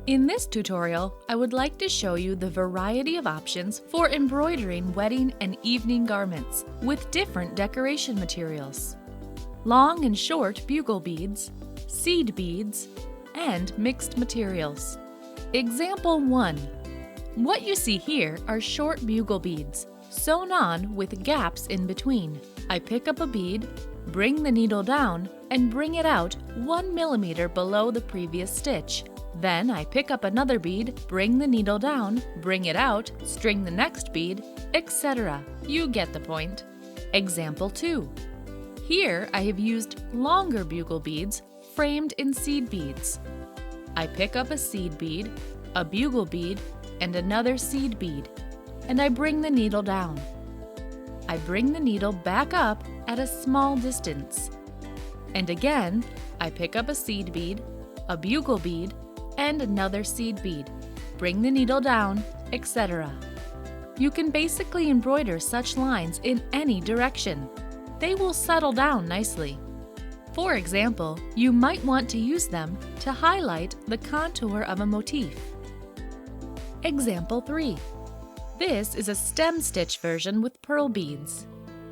In this tutorial, I would like to show you the variety of options for embroidering wedding and evening garments with different decoration materials. Long and short bugle beads, seed beads, and mixed materials. Example 1. What you see here are short bugle beads, sewn on with gaps in between. I pick up a bead, bring the needle down, and bring it out 1 millimeter below the previous stitch. Then I pick up another bead, bring the needle down, bring it out, string the next bead, etc. You get the point. Example 2. Here I have used longer bugle beads framed in seed beads. I pick up a seed bead, a bugle bead, and another seed bead, and I bring the needle down. I bring the needle back up at a small distance. And again, I pick up a seed bead, a bugle bead, and another seed bead, bring the needle down, etc. You can basically embroider such lines in any direction. They will settle down nicely. For example, you might want to use them to highlight the contour of a motif. Example 3. This is a stem stitch version with pearl beads.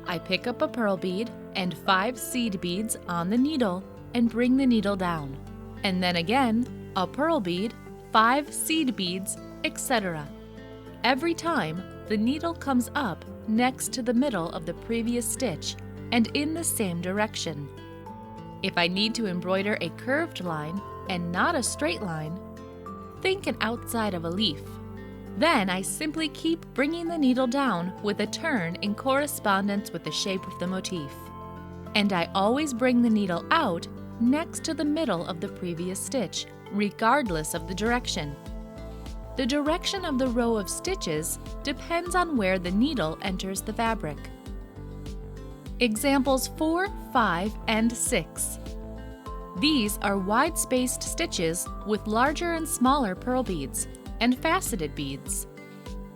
I pick up a pearl bead and 5 seed beads on the needle and bring the needle down. And then again, a pearl bead, 5 seed beads, etc. Every time, the needle comes up next to the middle of the previous stitch and in the same direction. If I need to embroider a curved line and not a straight line, think an outside of a leaf. Then I simply keep bringing the needle down with a turn in correspondence with the shape of the motif. And I always bring the needle out next to the middle of the previous stitch, regardless of the direction. The direction of the row of stitches depends on where the needle enters the fabric. Examples 4, 5, and 6. These are wide-spaced stitches with larger and smaller pearl beads and faceted beads.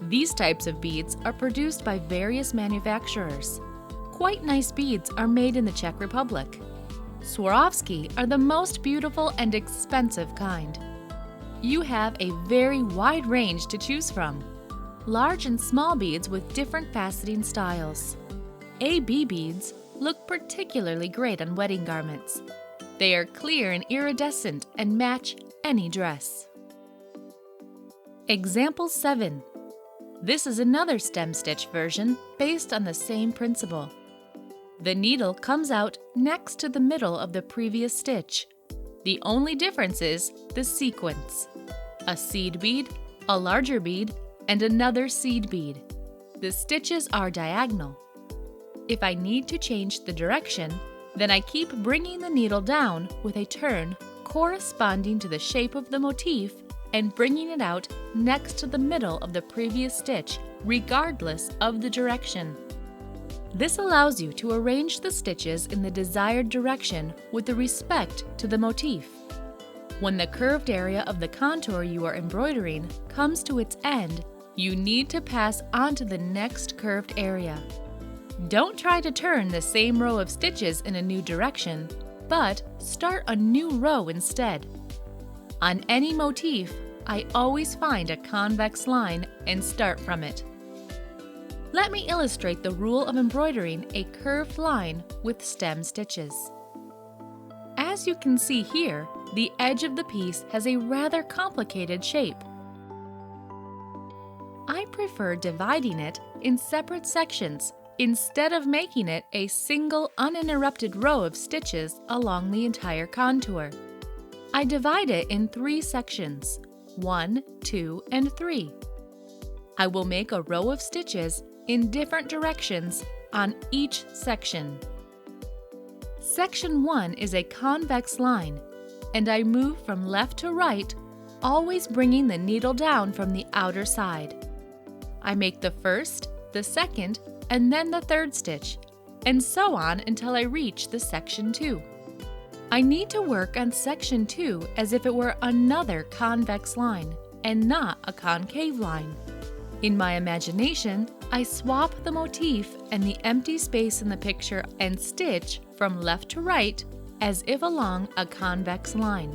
These types of beads are produced by various manufacturers. Quite nice beads are made in the Czech Republic. Swarovski are the most beautiful and expensive kind. You have a very wide range to choose from. Large and small beads with different faceting styles. AB beads look particularly great on wedding garments. They are clear and iridescent and match any dress. Example 7. This is another stem stitch version based on the same principle. The needle comes out next to the middle of the previous stitch. The only difference is the sequence. A seed bead, a larger bead, and another seed bead. The stitches are diagonal. If I need to change the direction, then I keep bringing the needle down with a turn corresponding to the shape of the motif and bringing it out next to the middle of the previous stitch, regardless of the direction. This allows you to arrange the stitches in the desired direction with respect to the motif. When the curved area of the contour you are embroidering comes to its end, you need to pass on to the next curved area. Don't try to turn the same row of stitches in a new direction, but start a new row instead. On any motif, I always find a convex line and start from it. Let me illustrate the rule of embroidering a curved line with stem stitches. As you can see here, the edge of the piece has a rather complicated shape. I prefer dividing it in separate sections instead of making it a single uninterrupted row of stitches along the entire contour. I divide it in 3 sections, 1, 2, and 3. I will make a row of stitches in different directions on each section. Section 1 is a convex line, and I move from left to right, always bringing the needle down from the outer side. I make the first, the second, and then the third stitch, and so on until I reach the section 2. I need to work on section 2 as if it were another convex line and not a concave line. In my imagination, I swap the motif and the empty space in the picture and stitch from left to right as if along a convex line.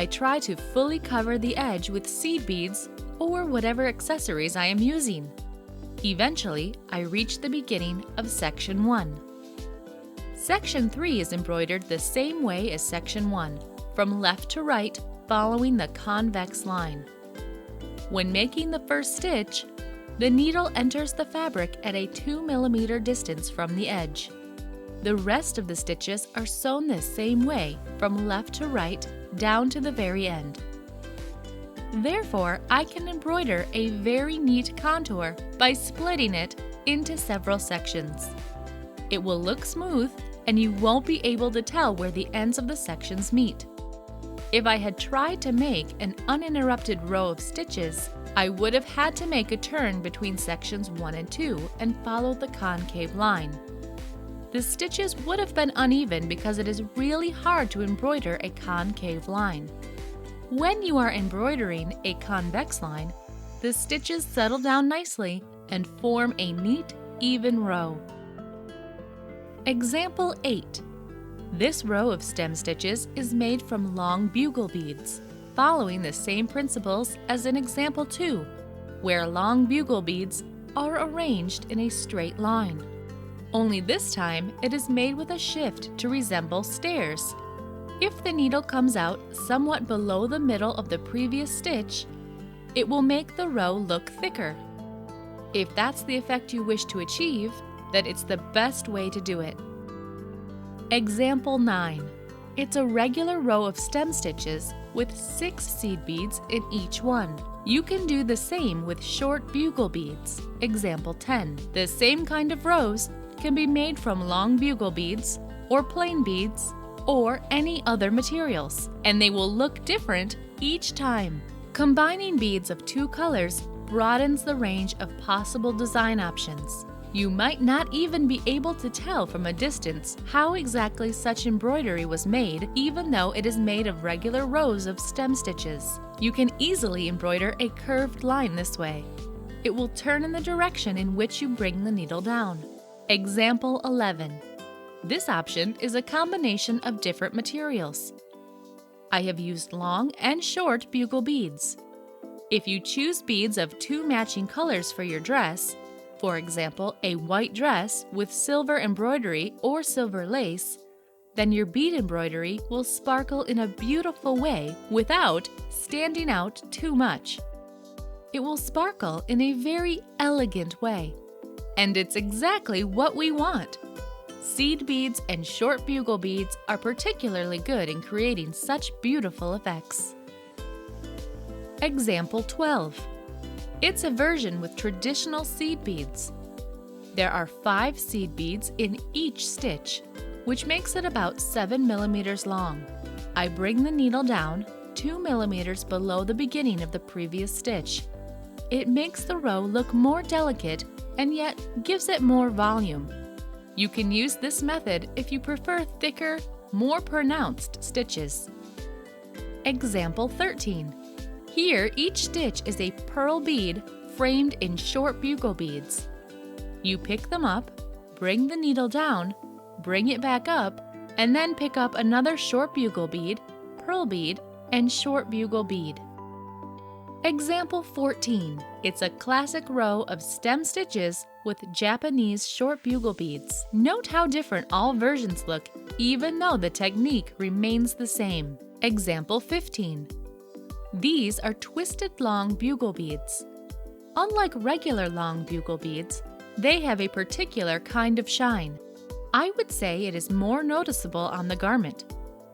I try to fully cover the edge with seed beads or whatever accessories I am using. Eventually, I reach the beginning of Section 1. Section 3 is embroidered the same way as Section 1, from left to right, following the convex line. When making the first stitch, the needle enters the fabric at a 2 mm distance from the edge. The rest of the stitches are sewn the same way, from left to right, down to the very end. Therefore, I can embroider a very neat contour by splitting it into several sections. It will look smooth, and you won't be able to tell where the ends of the sections meet. If I had tried to make an uninterrupted row of stitches, I would have had to make a turn between sections 1 and 2 and follow the concave line. The stitches would have been uneven because it is really hard to embroider a concave line. When you are embroidering a convex line, the stitches settle down nicely and form a neat, even row. Example 8. This row of stem stitches is made from long bugle beads, following the same principles as in Example 2, where long bugle beads are arranged in a straight line. Only this time it is made with a shift to resemble stairs. If the needle comes out somewhat below the middle of the previous stitch, it will make the row look thicker. If that's the effect you wish to achieve, then it's the best way to do it. Example 9. It's a regular row of stem stitches with 6 seed beads in each one. You can do the same with short bugle beads. Example 10. The same kind of rows can be made from long bugle beads or plain beads or any other materials, and they will look different each time. Combining beads of 2 colors broadens the range of possible design options. You might not even be able to tell from a distance how exactly such embroidery was made, even though it is made of regular rows of stem stitches. You can easily embroider a curved line this way. It will turn in the direction in which you bring the needle down. Example 11. This option is a combination of different materials. I have used long and short bugle beads. If you choose beads of 2 matching colors for your dress, for example, a white dress with silver embroidery or silver lace, then your bead embroidery will sparkle in a beautiful way without standing out too much. It will sparkle in a very elegant way, and it's exactly what we want. Seed beads and short bugle beads are particularly good in creating such beautiful effects. Example 12. It's a version with traditional seed beads. There are 5 seed beads in each stitch, which makes it about 7 mm long. I bring the needle down 2 mm below the beginning of the previous stitch. It makes the row look more delicate and yet gives it more volume. You can use this method if you prefer thicker, more pronounced stitches. Example 13. Here, each stitch is a pearl bead framed in short bugle beads. You pick them up, bring the needle down, bring it back up, and then pick up another short bugle bead, pearl bead, and short bugle bead. Example 14. It's a classic row of stem stitches with Japanese short bugle beads. Note how different all versions look, even though the technique remains the same. Example 15. These are twisted long bugle beads. Unlike regular long bugle beads, they have a particular kind of shine. I would say it is more noticeable on the garment.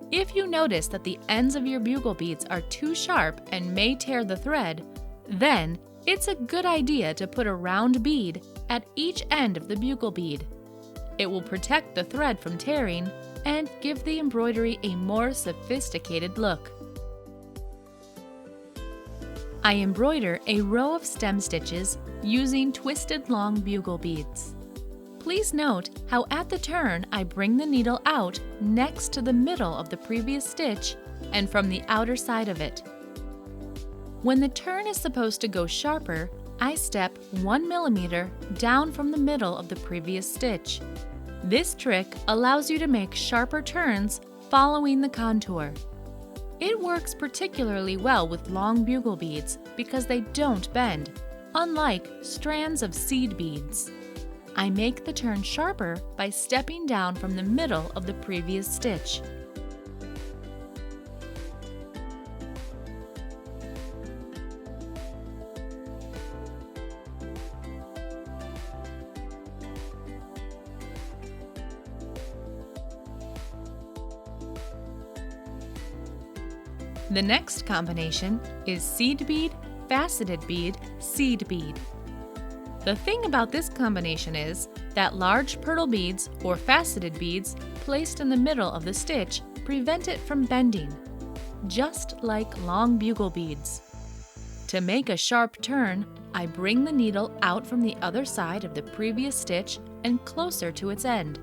If you notice that the ends of your bugle beads are too sharp and may tear the thread, then it's a good idea to put a round bead at each end of the bugle bead. It will protect the thread from tearing and give the embroidery a more sophisticated look. I embroider a row of stem stitches using twisted long bugle beads. Please note how at the turn I bring the needle out next to the middle of the previous stitch and from the outer side of it. When the turn is supposed to go sharper, I step 1 mm down from the middle of the previous stitch. This trick allows you to make sharper turns following the contour. It works particularly well with long bugle beads because they don't bend, unlike strands of seed beads. I make the turn sharper by stepping down from the middle of the previous stitch. The next combination is seed bead, faceted bead, seed bead. The thing about this combination is that large pearl beads or faceted beads placed in the middle of the stitch prevent it from bending, just like long bugle beads. To make a sharp turn, I bring the needle out from the other side of the previous stitch and closer to its end,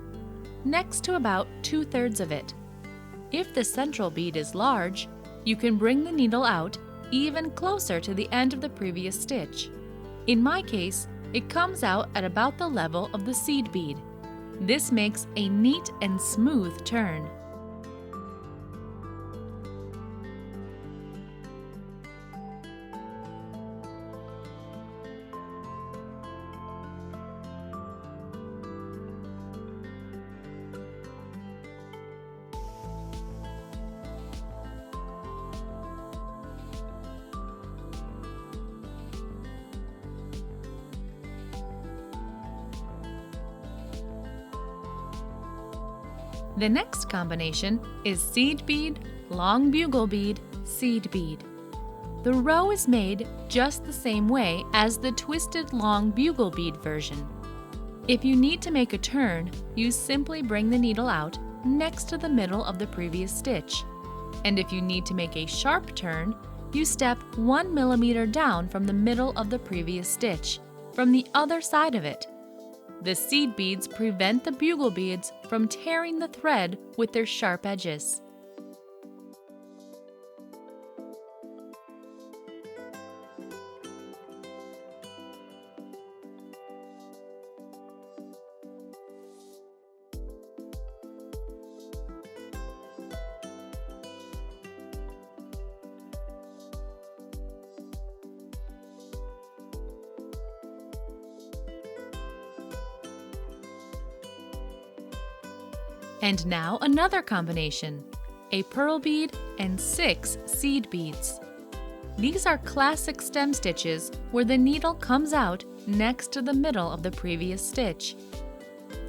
next to about 2/3 of it. If the central bead is large, you can bring the needle out even closer to the end of the previous stitch. In my case, it comes out at about the level of the seed bead. This makes a neat and smooth turn. The next combination is seed bead, long bugle bead, seed bead. The row is made just the same way as the twisted long bugle bead version. If you need to make a turn, you simply bring the needle out next to the middle of the previous stitch. And if you need to make a sharp turn, you step 1 millimeter down from the middle of the previous stitch, from the other side of it. The seed beads prevent the bugle beads from tearing the thread with their sharp edges. And now another combination, a pearl bead and 6 seed beads. These are classic stem stitches where the needle comes out next to the middle of the previous stitch.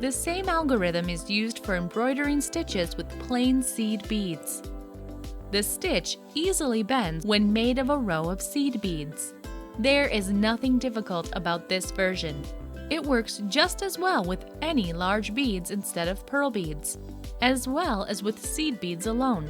The same algorithm is used for embroidering stitches with plain seed beads. The stitch easily bends when made of a row of seed beads. There is nothing difficult about this version. It works just as well with any large beads instead of pearl beads, as well as with seed beads alone.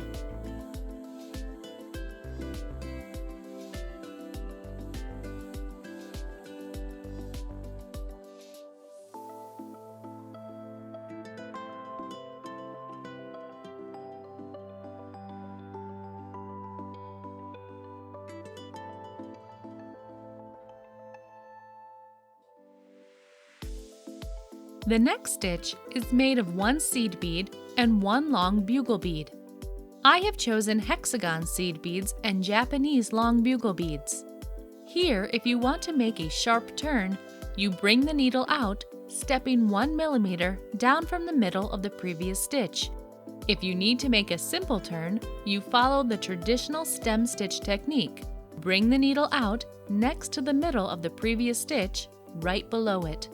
The next stitch is made of 1 seed bead and 1 long bugle bead. I have chosen hexagon seed beads and Japanese long bugle beads. Here, if you want to make a sharp turn, you bring the needle out, stepping 1 millimeter down from the middle of the previous stitch. If you need to make a simple turn, you follow the traditional stem stitch technique. Bring the needle out next to the middle of the previous stitch, right below it.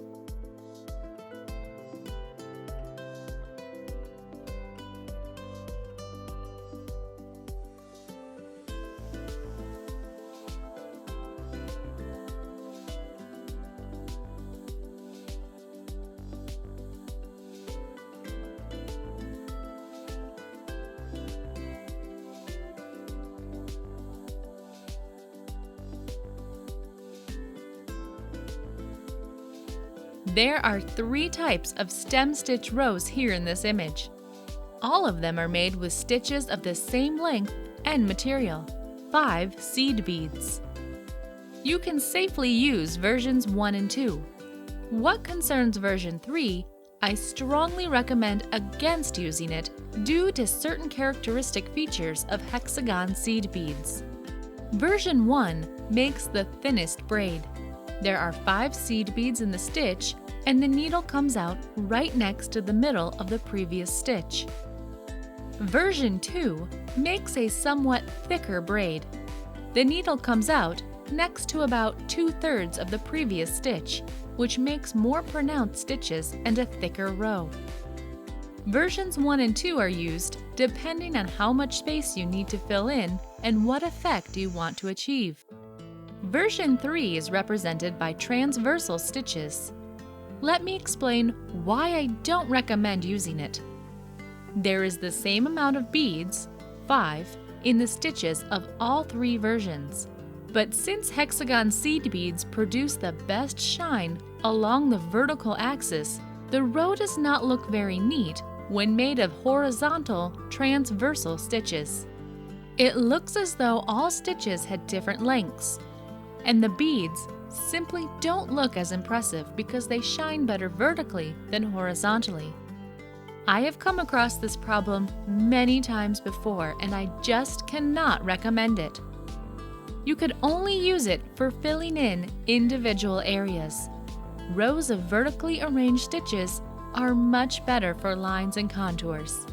There are 3 types of stem stitch rows here in this image. All of them are made with stitches of the same length and material, 5 seed beads. You can safely use versions 1 and 2. What concerns version 3, I strongly recommend against using it due to certain characteristic features of hexagon seed beads. Version 1 makes the thinnest braid. There are 5 seed beads in the stitch, and the needle comes out right next to the middle of the previous stitch. Version 2 makes a somewhat thicker braid. The needle comes out next to about 2/3 of the previous stitch, which makes more pronounced stitches and a thicker row. Versions 1 and 2 are used depending on how much space you need to fill in and what effect you want to achieve. Version 3 is represented by transversal stitches. Let me explain why I don't recommend using it. There is the same amount of beads, 5, in the stitches of all 3 versions. But since hexagon seed beads produce the best shine along the vertical axis, the row does not look very neat when made of horizontal transversal stitches. It looks as though all stitches had different lengths, and the beads simply don't look as impressive because they shine better vertically than horizontally. I have come across this problem many times before, and I just cannot recommend it. You could only use it for filling in individual areas. Rows of vertically arranged stitches are much better for lines and contours.